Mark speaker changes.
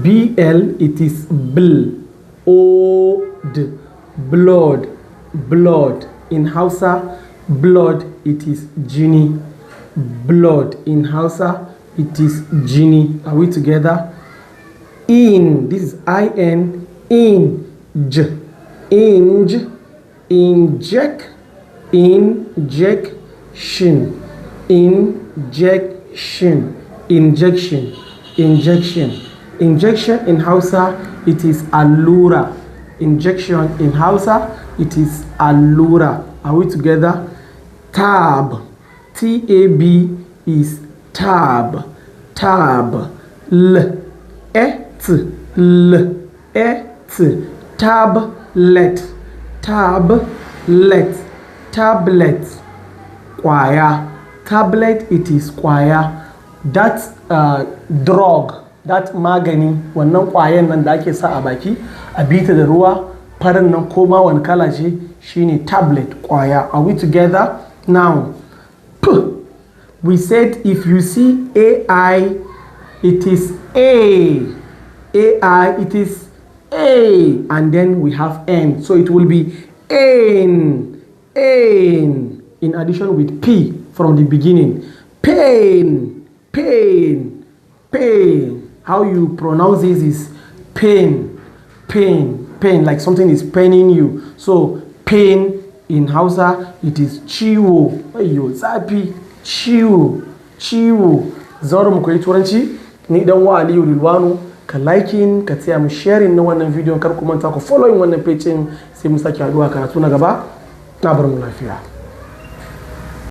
Speaker 1: BL, it is bl. OD, blood, blood. In Hausa, blood, it is jini. Blood. In Hausa, it is jini. Are we together? In, this is IN, inj, inj, inject, injection, injection, injection, injection. Injection in Hausa, it is allura. Injection in Hausa, it is allura. Are we together? Tab, TAB is tab, tab. L, tablet, tablet, tablet. Kwaya, tablet, it is kwaya. That drug, that magani, wannan kwayan nan da ake sa a baki a bita da ruwa farin nan koma wani kala ce shine tablet, kwaya. Are we together? Now we said if you see AI, it is A. AI, it is A, and then we have N, so it will be N, N, in addition with P from the beginning. Pain, pain, pain. How you pronounce this is pain, pain, pain, like something is paining you. So pain in Hausa, it is ciwo. Ayyo, zafi, ciwo, ciwo. Zaura mu koyi turanci, ni dan wa Aliyu Rilwanu. Ka liking, ka taya mu sharing na wannan video, kar ku manta ku following wannan page sai mu saki haduwa karatu na gaba. Na bar mu lafiya.